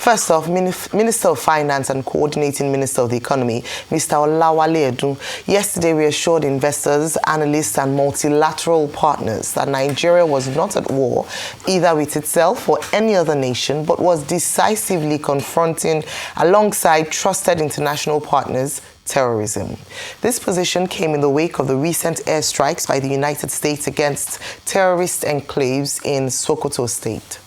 First off, Minister of Finance and Coordinating Minister of the Economy, Mr. Olawale Edun, yesterday reassured investors, analysts and multilateral partners that Nigeria was not at war either with itself or any other nation, but was decisively confronting, alongside trusted international partners, terrorism. This position came in the wake of the recent airstrikes by the United States against terrorist enclaves in Sokoto State.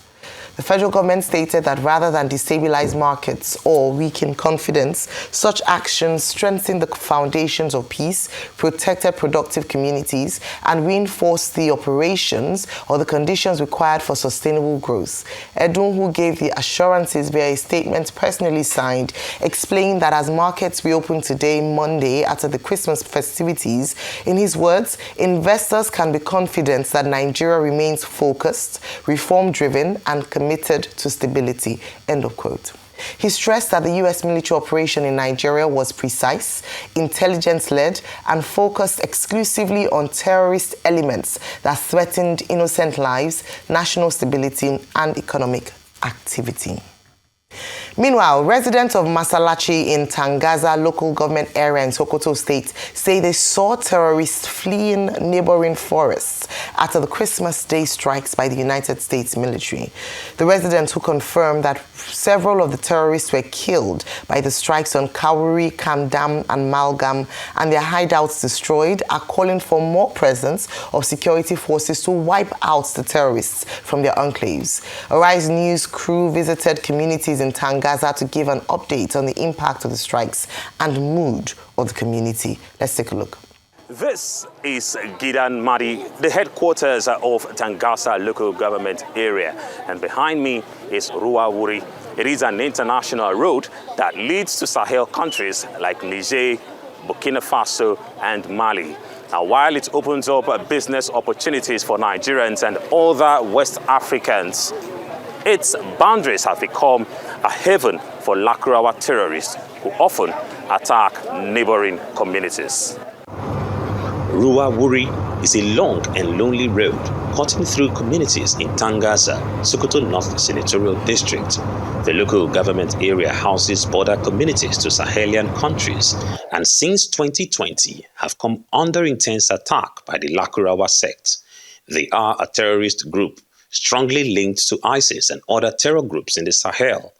The federal government stated that rather than destabilize markets or weaken confidence, such actions strengthened the foundations of peace, protected productive communities, and reinforced the operations or the conditions required for sustainable growth. Edun, who gave the assurances via a statement personally signed, explained that as markets reopen today, Monday, after the Christmas festivities, in his words, investors can be confident that Nigeria remains focused, reform-driven, and committed to stability, end of quote. He stressed that the U.S. military operation in Nigeria was precise, intelligence-led, and focused exclusively on terrorist elements that threatened innocent lives, national stability, and economic activity. Meanwhile, residents of Masalachi in Tangaza local government area in Sokoto State say they saw terrorists fleeing neighboring forests after the Christmas Day strikes by the United States military. The residents, who confirmed that several of the terrorists were killed by the strikes on Kawuri, Kamdam and Malgam and their hideouts destroyed, are calling for more presence of security forces to wipe out the terrorists from their enclaves. Arise News crew visited communities in Tangaza to give an update on the impact of the strikes and mood of the community. Let's take a look. This is Gidan Madi, the headquarters of Tangaza local government area. And behind me is Ruawuri. It is an international road that leads to Sahel countries like Niger, Burkina Faso, and Mali. Now, while it opens up business opportunities for Nigerians and other West Africans, its boundaries have become a haven for Lakurawa terrorists who often attack neighboring communities. Ruawuri is a long and lonely road cutting through communities in Tangaza, Sokoto North Senatorial District. The local government area houses border communities to Sahelian countries and since 2020 have come under intense attack by the Lakurawa sect. They are a terrorist group strongly linked to ISIS and other terror groups in the Sahel.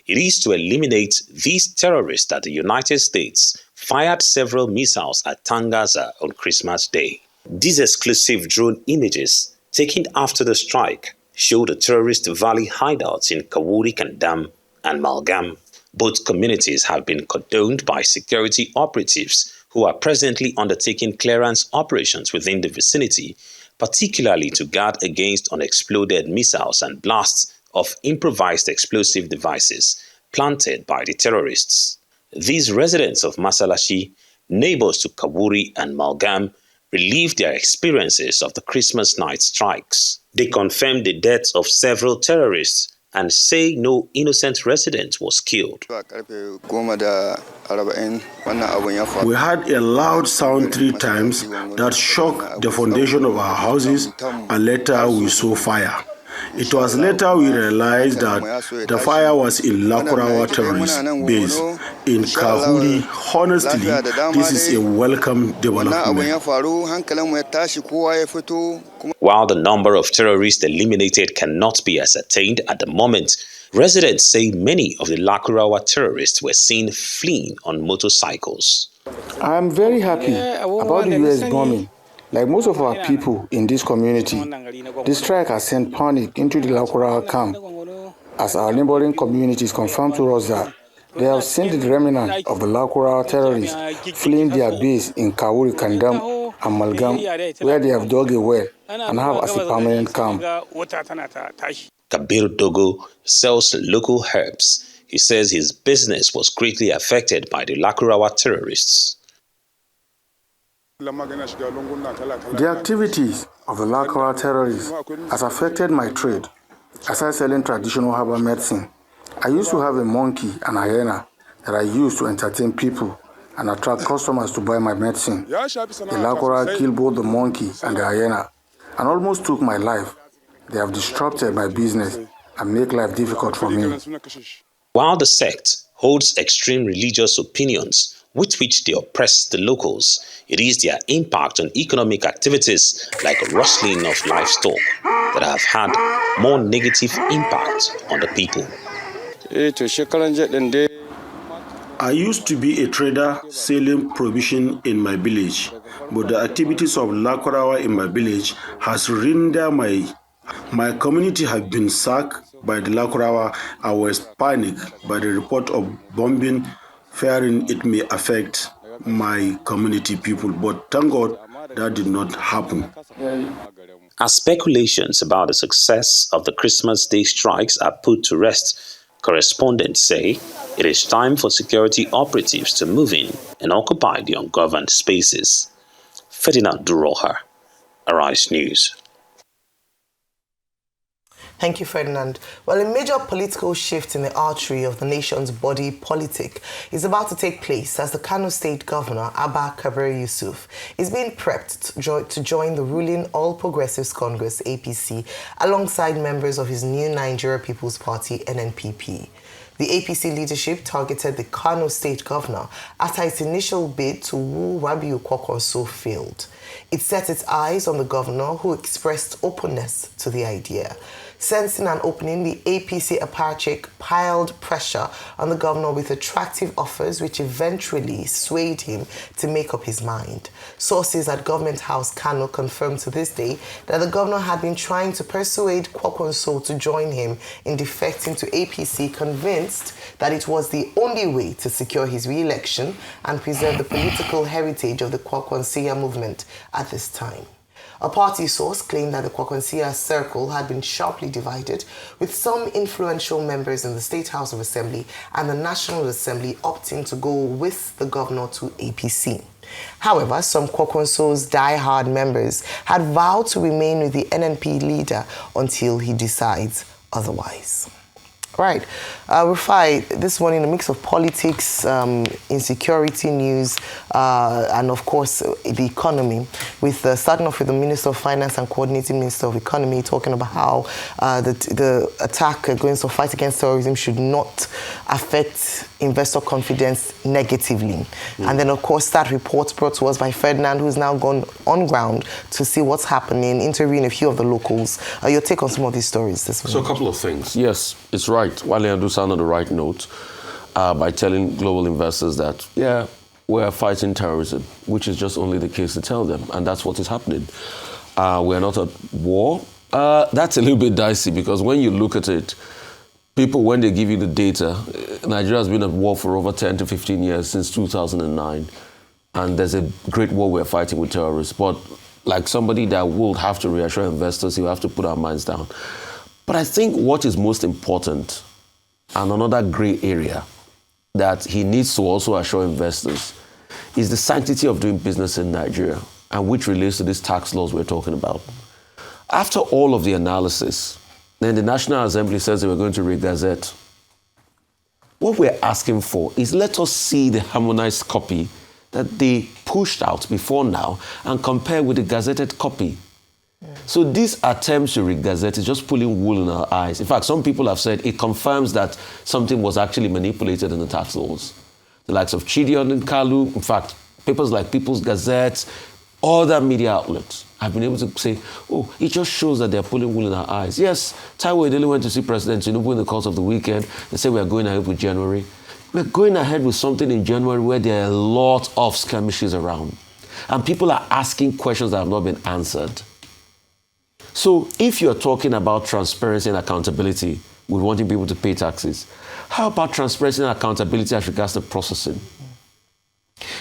It is to eliminate these terrorists that the United States fired several missiles at Tangaza on Christmas Day. These exclusive drone images taken after the strike show the terrorist valley hideouts in Kawuri, Kandam, and Malgam. Both communities have been cordoned by security operatives who are presently undertaking clearance operations within the vicinity, particularly to guard against unexploded missiles and blasts of improvised explosive devices planted by the terrorists. These residents of Masalachi, neighbors to Kawuri and Malgam, relieved their experiences of the Christmas night strikes. They confirmed the deaths of several terrorists and say no innocent resident was killed. We had a loud sound 3 times that shook the foundation of our houses, and later we saw fire. It was later we realized that the fire was in Lakurawa terrorist base in Kahuri. Honestly, this is a welcome development. While the number of terrorists eliminated cannot be ascertained at the moment, residents say many of the Lakurawa terrorists were seen fleeing on motorcycles. I am very happy about the U.S. bombing. Like most of our people in this community, this strike has sent panic into the Lakurawa camp, as our neighboring communities confirm to us that they have seen the remnant of the Lakurawa terrorists fleeing their base in Kawuri, Kandam, and Malgam, where they have dug a well and have as a permanent camp. Kabir Dogo sells local herbs. He says his business was greatly affected by the Lakurawa terrorists. The activities of the Lakurawa terrorists has affected my trade. Aside selling traditional herbal medicine, I used to have a monkey and hyena that I used to entertain people and attract customers to buy my medicine. The Lakurawa killed both the monkey and the hyena and almost took my life. They have disrupted my business and make life difficult for me. While the sect holds extreme religious opinions with which they oppress the locals, it is their impact on economic activities like rustling of livestock that have had more negative impact on the people. I used to be a trader selling provision in my village, but the activities of Lakurawa in my village has rendered my community have been sacked by the Lakurawa. I was panicked by the report of bombing, fearing it may affect my community people, but thank God that did not happen. As speculations about the success of the Christmas Day strikes are put to rest, correspondents say it is time for security operatives to move in and occupy the ungoverned spaces. Ferdinand Duroha, Arise News. Thank you, Ferdinand. Well, a major political shift in the artery of the nation's body politic is about to take place as the Kano State Governor, Abba Kabir Yusuf, is being prepped to join the ruling All Progressives Congress, APC, alongside members of his new Nigeria People's Party, NNPP. The APC leadership targeted the Kano State Governor after its initial bid to woo Rabiu Kwankwaso failed. It set its eyes on the governor, who expressed openness to the idea. Sensing an opening, the APC Aparchik piled pressure on the governor with attractive offers, which eventually swayed him to make up his mind. Sources at Government House Kano confirmed to this day that the governor had been trying to persuade Kwankwaso to join him in defecting to APC, convinced that it was the only way to secure his re-election and preserve the political heritage of the Kwankwasia movement at this time. A party source claimed that the Kwankwasia circle had been sharply divided, with some influential members in the State House of Assembly and the National Assembly opting to go with the governor to APC. However, some Kwankwaso's die-hard members had vowed to remain with the NNP leader until he decides otherwise. Right. Rufai, this one in a mix of politics, insecurity news, and of course the economy, with starting off with the Minister of Finance and Coordinating Minister of Economy talking about how the attack against the fight against terrorism should not affect investor confidence negatively. And then, of course, that report brought to us by Ferdinand, who's now gone on ground to see what's happening, interviewing a few of the locals. Your take on some of these stories this morning? So a couple of things. Yes, it's right. Wale Adu sound on the right note by telling global investors that, yeah, we're fighting terrorism, which is just only the case to tell them. And that's what is happening. We're not at war. That's a little bit dicey because when you look at it, people, when they give you the data, Nigeria has been at war for over 10 to 15 years since 2009. And there's a great war we're fighting with terrorists. But like somebody that will have to reassure investors, you have to put our minds down. But I think what is most important, and another gray area that he needs to also assure investors, is the sanctity of doing business in Nigeria, and which relates to these tax laws we're talking about. After all of the analysis, then the National Assembly says they were going to re-gazette. What we're asking for is let us see the harmonized copy that they pushed out before now and compare with the gazetted copy. So these attempts to re-gazette is just pulling wool in our eyes. In fact, some people have said it confirms that something was actually manipulated in the tax laws. The likes of Chidion and Kalu, in fact, papers like People's Gazette, other media outlets have been able to say, oh, it just shows that they're pulling wool in our eyes. Yes, Taiwo Edele went to see President Tinubu in the course of the weekend. They said we're going ahead with January. We're going ahead with something in January where there are a lot of skirmishes around. And people are asking questions that have not been answered. So if you're talking about transparency and accountability with wanting people to pay taxes, how about transparency and accountability as regards to processing?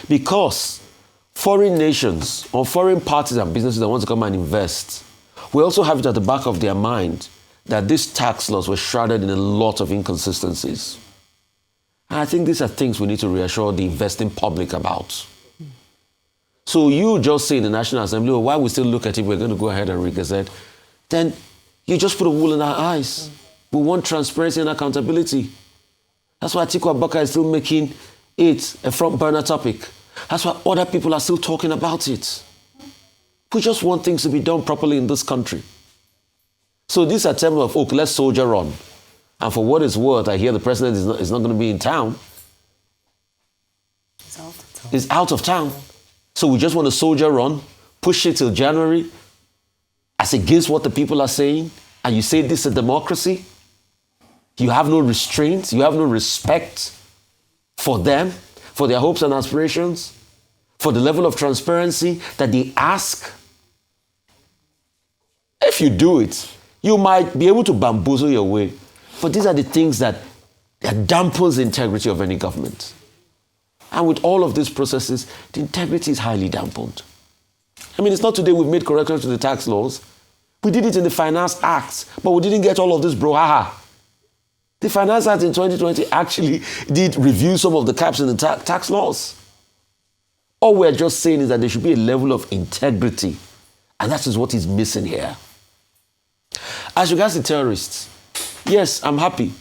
Because foreign nations or foreign parties and businesses that want to come and invest, we also have it at the back of their mind that these tax laws were shrouded in a lot of inconsistencies. And I think these are things we need to reassure the investing public about. So you just say in the National Assembly, well, why we still look at it, we're going to go ahead and re-gazette, then you just put a wool in our eyes. We want transparency and accountability. That's why Atiku Abubakar is still making it a front burner topic. That's why other people are still talking about it. We just want things to be done properly in this country. So this attempt of, okay, let's soldier on And for what it's worth, I hear the president is not going to be in town. He's out of town. He's out of town. So we just want to soldier on, push it till January, as against what the people are saying, and you say this is a democracy? You have no restraint, you have no respect for them, for their hopes and aspirations, for the level of transparency that they ask. If you do it, you might be able to bamboozle your way. But these are the things that dampens the integrity of any government. And with all of these processes, the integrity is highly dampened. I mean, it's not today we've made corrections to the tax laws. We did it in the Finance Act, but we didn't get all of this brouhaha. The Finance Act in 2020 actually did review some of the caps in the tax laws. All we're just saying is that there should be a level of integrity, and that is what is missing here. As regards the terrorists, yes, I'm happy.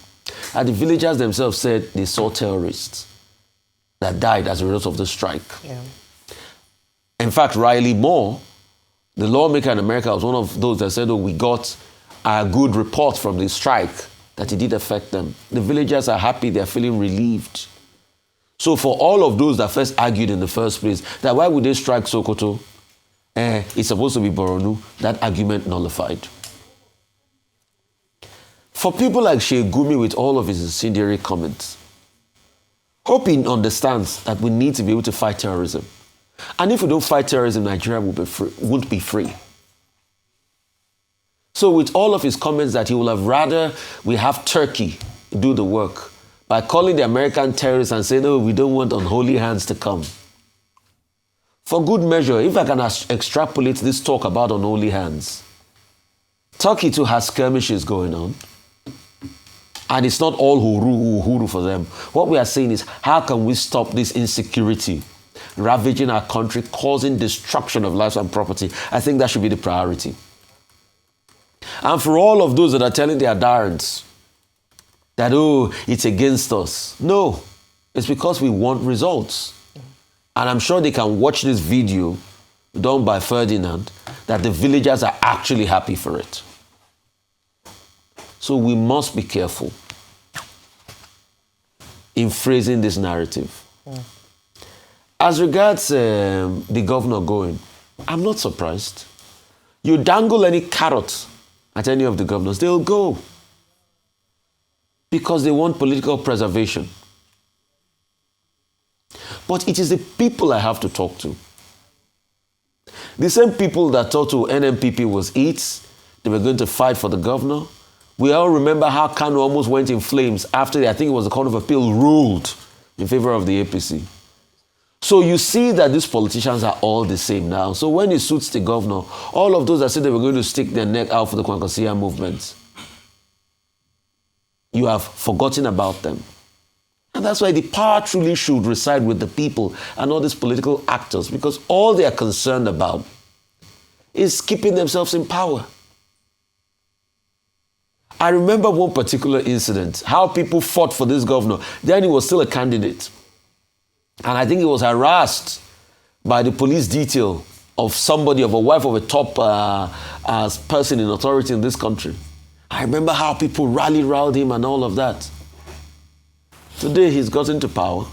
And the villagers themselves said they saw terrorists that died as a result of the strike. Yeah. In fact, Riley Moore, the lawmaker in America, was one of those that said, oh, we got a good report from the strike that it did affect them. The villagers are happy, they're feeling relieved. So for all of those that first argued in the first place that why would they strike Sokoto? It's supposed to be Boronu, that argument nullified. For people like Sheikh Gumi with all of his incendiary comments, hope he understands that we need to be able to fight terrorism. And if we don't fight terrorism, Nigeria won't be free. So with all of his comments that he will have rather we have Turkey do the work by calling the American terrorists and saying, no, we don't want unholy hands to come. For good measure, if I can extrapolate this talk about unholy hands, Turkey too has skirmishes going on. And it's not all huru for them. What we are saying is, how can we stop this insecurity ravaging our country, causing destruction of lives and property? I think that should be the priority. And for all of those that are telling their darrants that, oh, it's against us. No, it's because we want results. And I'm sure they can watch this video done by Ferdinand that the villagers are actually happy for it. So we must be careful in phrasing this narrative. As regards the governor going, I'm not surprised. You dangle any carrot at any of the governors, they'll go. Because they want political preservation. But it is the people I have to talk to. The same people that thought to NMPP was it, they were going to fight for the governor. We all remember how Kano almost went in flames after, I think it was the Court of Appeal ruled in favor of the APC. So you see that these politicians are all the same now. So when it suits the governor, all of those that said they were going to stick their neck out for the Kwankwasia movement, you have forgotten about them. And that's why the power truly should reside with the people and all these political actors, because all they are concerned about is keeping themselves in power. I remember one particular incident, how people fought for this governor. Then he was still a candidate. And I think he was harassed by the police detail of somebody, of a wife of a top person in authority in this country. I remember how people rallied him and all of that. Today he's gotten to power.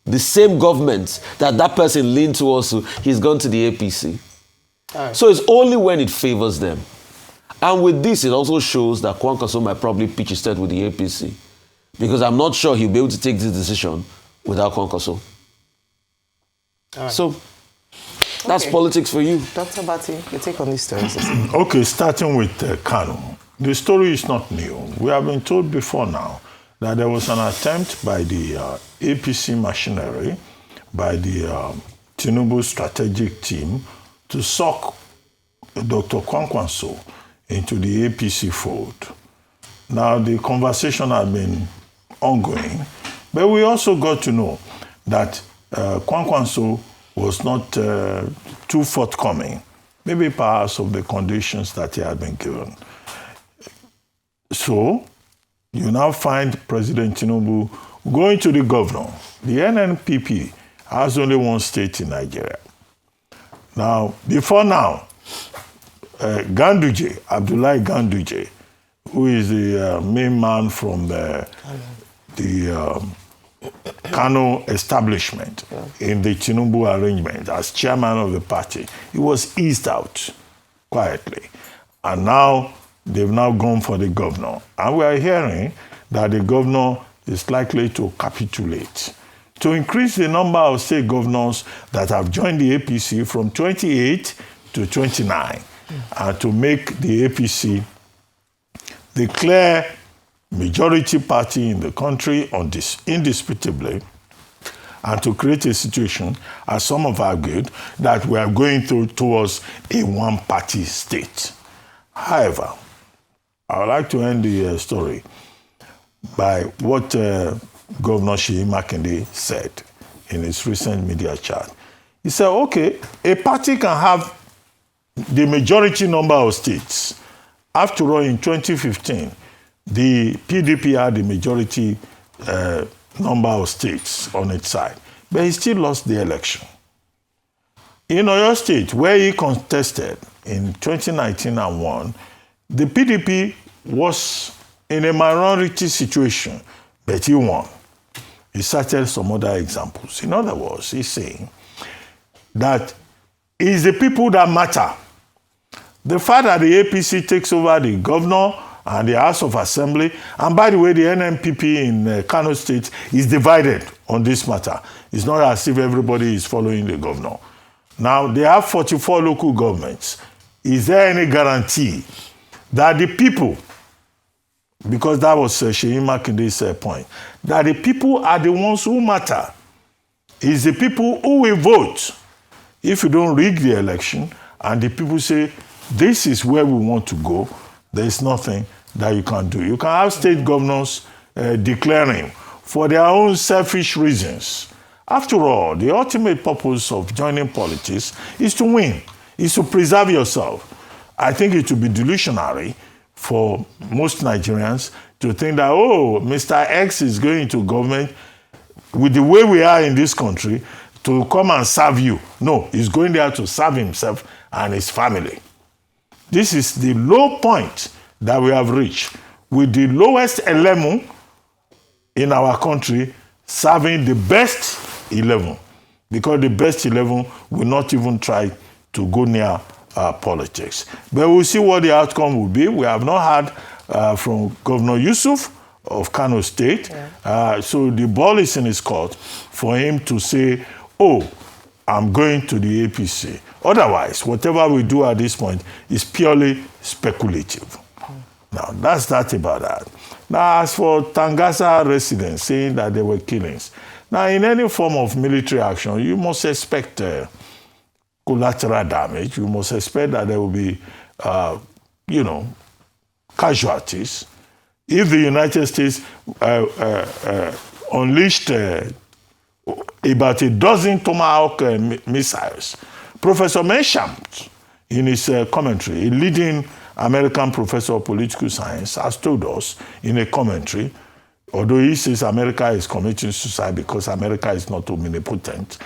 The same government that person leaned towards, he's gone to the APC. Right. So it's only when it favors them. And with this, it also shows that Kwankwaso might probably pitch his tent with the APC. Because I'm not sure he'll be able to take this decision without Kwankwaso. Right. So, that's politics for you. Dr. Bati, your take on these stories. Okay, starting with Kano. The story is not new. We have been told before now that there was an attempt by the APC machinery, by the Tinubu strategic team, to suck Dr. Kwankwaso into the APC fold. Now, the conversation has been ongoing, but we also got to know that Kwankwaso was not too forthcoming, maybe perhaps of the conditions that he had been given. So, you now find President Tinubu going to the governor. The NNPP has only one state in Nigeria. Now, before now, Abdullahi Ganduje, who is the main man from the Kano establishment in the Tinubu arrangement as chairman of the party, he was eased out quietly. And now they've now gone for the governor. And we are hearing that the governor is likely to capitulate to increase the number of state governors that have joined the APC from 28 to 29, and to make the APC the clear majority party in the country indisputably, and to create a situation, as some have argued, that we are going towards a one-party state. However, I would like to end the story by what Governor Seyi Makinde said in his recent media chat. He said, okay, a party can have the majority number of states. After all, in 2015, the PDP had the majority number of states on its side, but he still lost the election. In Oyo State, where he contested in 2019 and won, the PDP was in a minority situation, but he won. He cited some other examples. In other words, he's saying that it's the people that matter. The fact that the APC takes over the governor and the House of Assembly, and by the way, the NNPP in Kano State is divided on this matter. It's not as if everybody is following the governor. Now, they have 44 local governments. Is there any guarantee that the people, because that was Seyi Makinde's point, that the people are the ones who matter? It's the people who will vote. If you don't rig the election and the people say, this is where we want to go, there is nothing that you can do. You can have state governors declaring for their own selfish reasons. After all, the ultimate purpose of joining politics is to win, is to preserve yourself. I think it would be delusionary for most Nigerians to think that, oh, Mr. X is going to government with the way we are in this country to come and serve you. No, he's going there to serve himself and his family. This is the low point that we have reached, with the lowest 11 in our country serving the best 11, because the best 11 will not even try to go near politics. But we'll see what the outcome will be. We have not heard from Governor Yusuf of Kano State, so the ball is in his court for him to say, oh, I'm going to the APC. Otherwise, whatever we do at this point is purely speculative. Now, that's that about that. Now, as for Tangasa residents saying that there were killings, now, in any form of military action, you must expect collateral damage. You must expect that there will be, casualties. If the United States unleashed about a dozen Tomahawk missiles, Professor Menshamt, in his commentary, a leading American professor of political science, has told us in a commentary, although he says America is committing suicide because America is not omnipotent,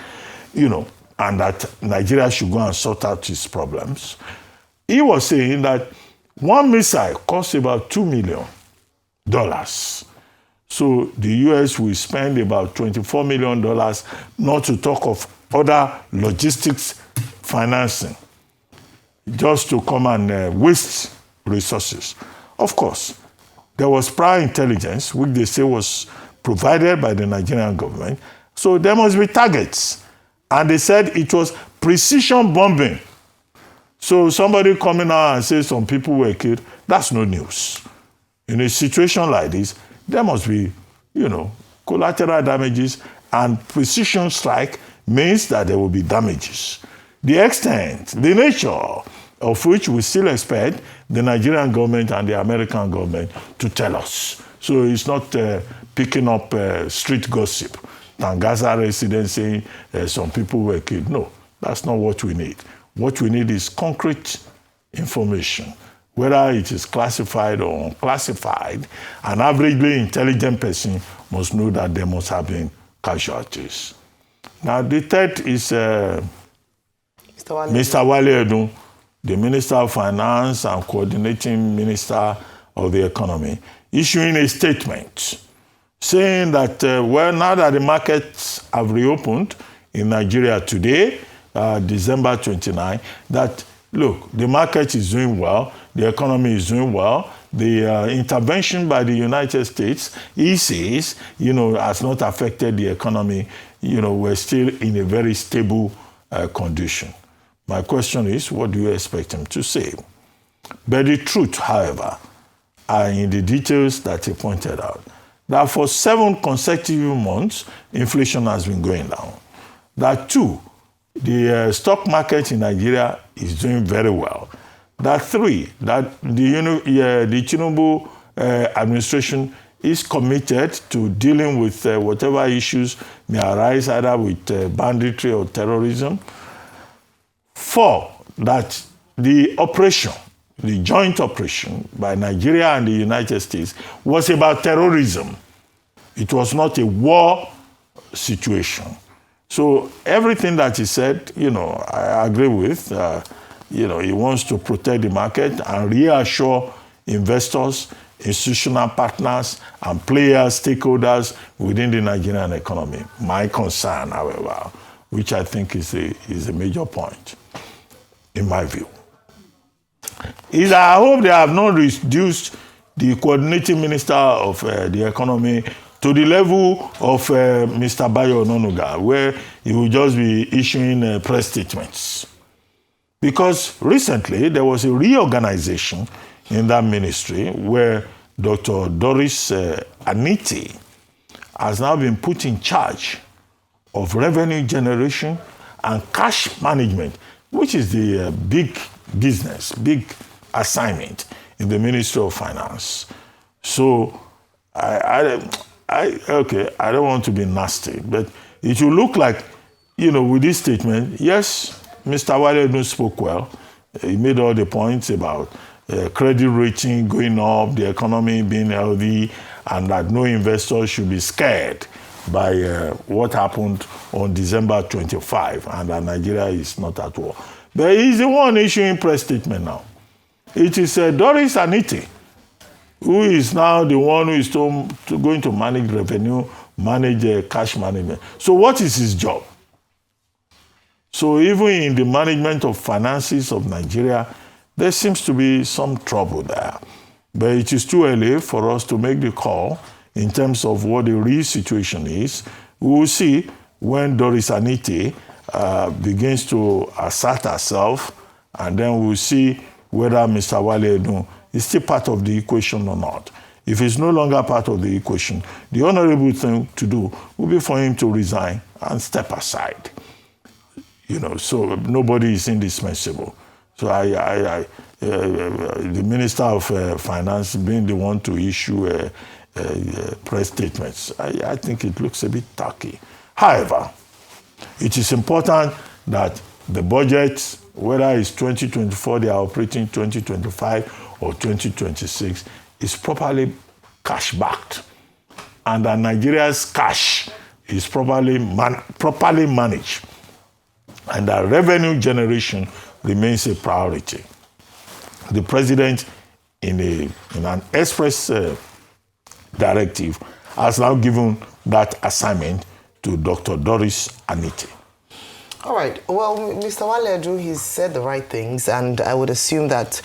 and that Nigeria should go and sort out its problems. He was saying that one missile costs about $2 million. So the U.S. will spend about $24 million, not to talk of other logistics financing, just to come and waste resources. Of course, there was prior intelligence, which they say was provided by the Nigerian government, so there must be targets. And they said it was precision bombing. So somebody coming out and say some people were killed, that's no news. In a situation like this, there must be, collateral damages, and precision strike means that there will be damages. The extent, the nature of which we still expect the Nigerian government and the American government to tell us. So it's not picking up street gossip. Tangasa residents saying some people were killed. No, that's not what we need. What we need is concrete information. Whether it is classified or unclassified, an averagely intelligent person must know that there must have been casualties. Now, the third is Mr. Wale Edun, the Minister of Finance and coordinating minister of the economy, issuing a statement saying that, well, now that the markets have reopened in Nigeria today, December 29, that, look, the market is doing well, the economy is doing well, the intervention by the United States, he says, has not affected the economy. We're still in a very stable condition. My question is, what do you expect him to say? But the truth, however, are in the details that he pointed out. That for 7 consecutive months, inflation has been going down. That 2, the stock market in Nigeria is doing very well. That 3, that the Tinubu administration is committed to dealing with whatever issues may arise, either with banditry or terrorism. 4, that the operation, the joint operation by Nigeria and the United States was about terrorism. It was not a war situation. So everything that he said, I agree with. He wants to protect the market and reassure investors, institutional partners, and players, stakeholders within the Nigerian economy. My concern, however, which I think is a major point, in my view, is I hope they have not reduced the coordinating minister of the economy to the level of Mr. Bayo Ononuga, where he will just be issuing press statements. Because recently there was a reorganization in that ministry where Dr. Doris Aniti has now been put in charge of revenue generation and cash management, which is the big business, big assignment in the Ministry of Finance. So I don't want to be nasty, but it will look like, with this statement, yes, Mr. Wale spoke well. He made all the points about credit rating going up, the economy being healthy, and that no investor should be scared by what happened on December 25, and that Nigeria is not at war. But he's the one issuing press statement now. It is Doris Aniti, who is now the one who is going to manage revenue, manage cash management. So what is his job? So even in the management of finances of Nigeria, there seems to be some trouble there. But it is too early for us to make the call in terms of what the real situation is. We will see when Doris Aniti begins to assert herself, and then we'll see whether Mr. Wale Edun is still part of the equation or not. If he's no longer part of the equation, the honorable thing to do will be for him to resign and step aside. So nobody is indispensable. So the Minister of Finance being the one to issue press statements, I think it looks a bit tacky. However, it is important that the budget, whether it's 2024, they are operating 2025 or 2026, is properly cash-backed, and that Nigeria's cash is properly managed, and that revenue generation remains a priority. The president, in an express directive, has now given that assignment to Dr. Doris Aniti. All right. Well, Mr. Wale Edun, he's said the right things, and I would assume that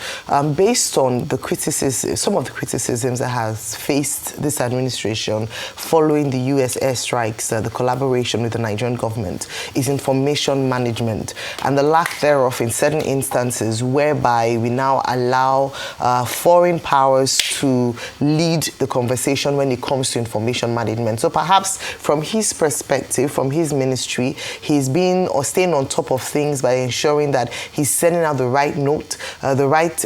based on the criticism, some of the criticisms that has faced this administration following the U.S. airstrikes, the collaboration with the Nigerian government is information management and the lack thereof in certain instances whereby we now allow foreign powers to lead the conversation when it comes to information management. So perhaps from his perspective, from his ministry, he's been staying on top of things by ensuring that he's sending out the right note, the right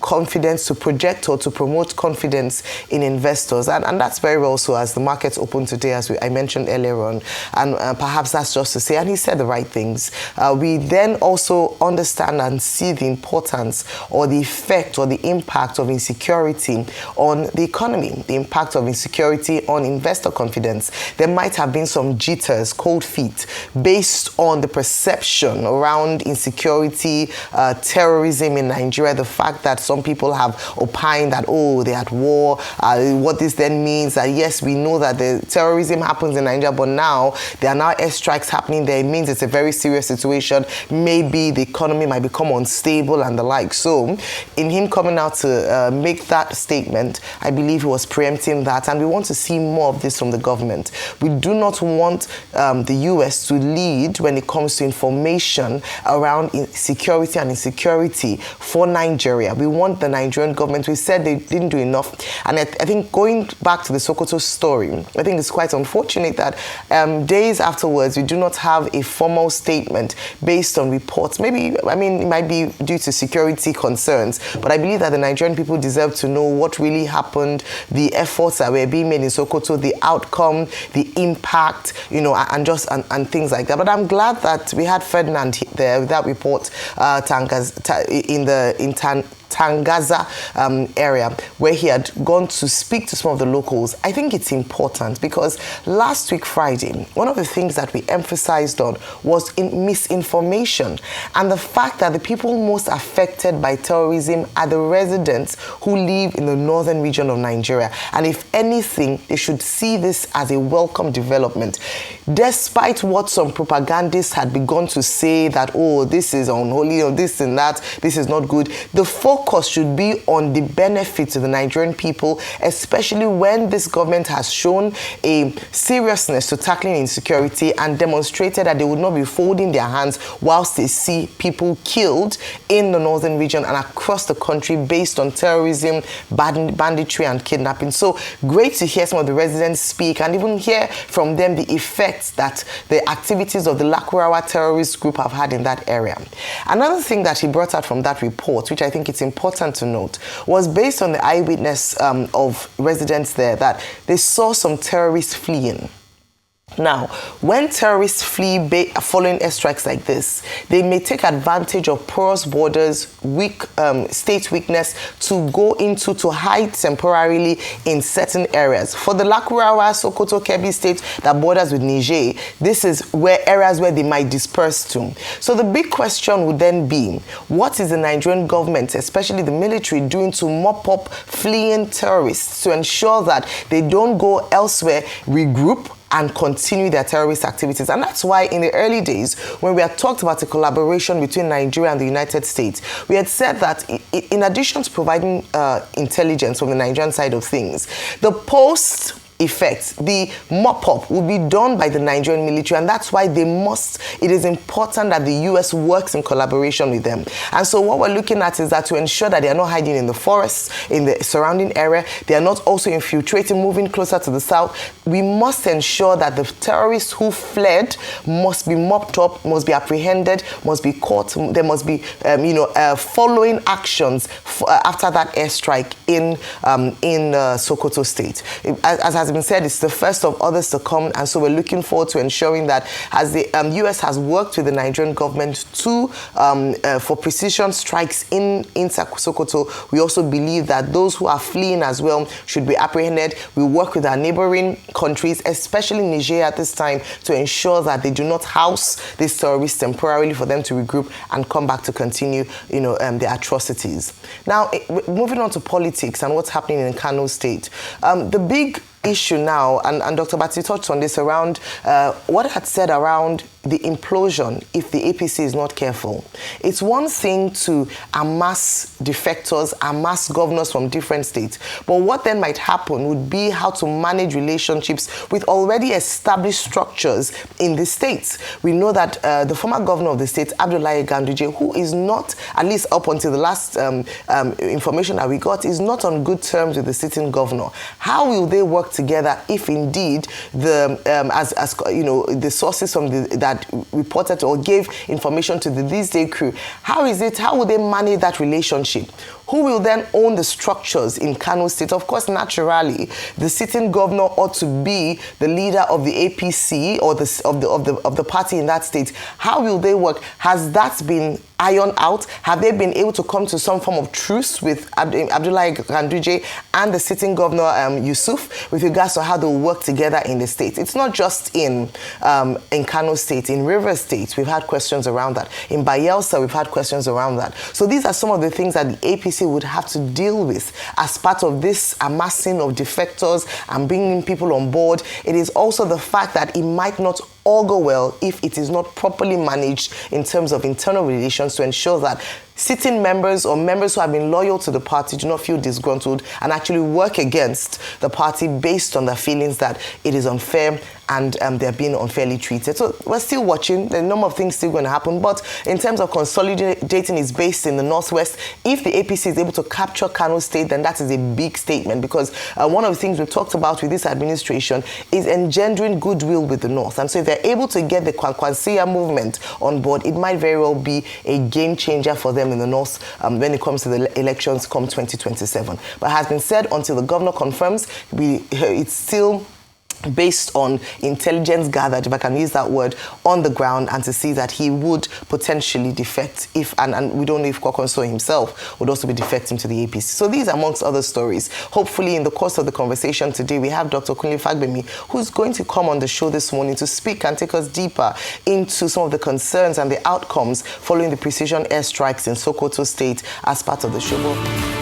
confidence to project or to promote confidence in investors. And that's very well so as the markets open today, as I mentioned earlier on. And perhaps that's just to say, and he said the right things. We then also understand and see the importance or the effect or the impact of insecurity on the economy, the impact of insecurity on investor confidence. There might have been some jitters, cold feet, based on the perception around insecurity, terrorism in Nigeria, the fact that some people have opined that, oh, they're at war, what this then means that, yes, we know that the terrorism happens in Nigeria, but now there are now airstrikes happening there. It means it's a very serious situation. Maybe the economy might become unstable and the like. So in him coming out to make that statement, I believe he was preempting that, and we want to see more of this from the government. We do not want the US to lead when it comes to information around security and insecurity for Nigeria. We want the Nigerian government. We said they didn't do enough, and I think going back to the Sokoto story, I think it's quite unfortunate that days afterwards we do not have a formal statement based on reports. Maybe, I mean, it might be due to security concerns, but I believe that the Nigerian people deserve to know what really happened, the efforts that were being made in Sokoto, the outcome, the impact, you know, and things like that. But I'm glad that we had Ferdinand there with that report, Tangaza area, where he had gone to speak to some of the locals. I think it's important because last week Friday, one of the things that we emphasized on was misinformation, and the fact that the people most affected by terrorism are the residents who live in the northern region of Nigeria. And if anything, they should see this as a welcome development. Despite what some propagandists had begun to say that, oh, this is unholy, or this and that, this is not good, the focus should be on the benefits of the Nigerian people, especially when this government has shown a seriousness to tackling insecurity and demonstrated that they would not be folding their hands whilst they see people killed in the northern region and across the country based on terrorism, banditry and kidnapping. So great to hear some of the residents speak and even hear from them the effects that the activities of the Lakurawa terrorist group have had in that area. Another thing that he brought out from that report, which I think it's important to note, was based on the eyewitness of residents there that they saw some terrorists fleeing. Now, when terrorists flee following airstrikes like this, they may take advantage of porous borders, state weakness to go into, to hide temporarily in certain areas. For the Lakurawa, Sokoto, Kebbi state that borders with Niger, this is areas where they might disperse to. So the big question would then be, what is the Nigerian government, especially the military, doing to mop up fleeing terrorists to ensure that they don't go elsewhere, regroup, and continue their terrorist activities? And that's why in the early days, when we had talked about a collaboration between Nigeria and the United States, we had said that in addition to providing intelligence from the Nigerian side of things, the post effects, the mop-up will be done by the Nigerian military, and that's why it is important that the US works in collaboration with them. And so what we're looking at is that to ensure that they are not hiding in the forests, in the surrounding area, they are not also infiltrating, moving closer to the south, we must ensure that the terrorists who fled must be mopped up, must be apprehended, must be caught. There must be, following actions after that airstrike in Sokoto State. As has been said, it's the first of others to come, and so we're looking forward to ensuring that as the US has worked with the Nigerian government for precision strikes in Sokoto, we also believe that those who are fleeing as well should be apprehended. We work with our neighboring countries, especially Niger at this time, to ensure that they do not house these terrorists temporarily, for them to regroup and come back to continue, their atrocities. Now, moving on to politics and what's happening in Kano State, the big issue now, and Dr. Batsi touched on this, around what had said around the implosion if the APC is not careful. It's one thing to amass defectors, amass governors from different states, but what then might happen would be how to manage relationships with already established structures in the states. We know that the former governor of the state, Abdullahi Ganduje, who is not, at least up until the last information that we got, is not on good terms with the sitting governor. How will they work together if indeed the the sources from that reported or gave information to the This Day crew, how will they manage that relationship? Who will then own the structures in Kano State? Of course, naturally, the sitting governor ought to be the leader of the APC or of the party in that state. How will they work? Has that been iron out? Have they been able to come to some form of truce with Abdullahi Ganduje and the sitting governor Yusuf with regards to how they'll work together in the state? It's not just in Kano State. In Rivers State, we've had questions around that. In Bayelsa, we've had questions around that. So these are some of the things that the APC would have to deal with as part of this amassing of defectors and bringing people on board. It is also the fact that it might not all go well if it is not properly managed in terms of internal relations to ensure that sitting members or members who have been loyal to the party do not feel disgruntled and actually work against the party based on their feelings that it is unfair and they're being unfairly treated. So we're still watching. There are a number of things still going to happen. But in terms of consolidating its base in the Northwest, if the APC is able to capture Kano State, then that is a big statement, because one of the things we've talked about with this administration is engendering goodwill with the North. And so if they're able to get the Kwankwansia movement on board, it might very well be a game changer for them in the North when it comes to the elections come 2027. But it has been said, until the governor confirms, it's still based on intelligence gathered, if I can use that word, on the ground, and to see that he would potentially defect if, and we don't know if Kwankwanso himself would also be defecting to the APC. So these are amongst other stories. Hopefully in the course of the conversation today, we have Dr. Kunle Fagbemi, who's going to come on the show this morning to speak and take us deeper into some of the concerns and the outcomes following the precision airstrikes in Sokoto State as part of the show.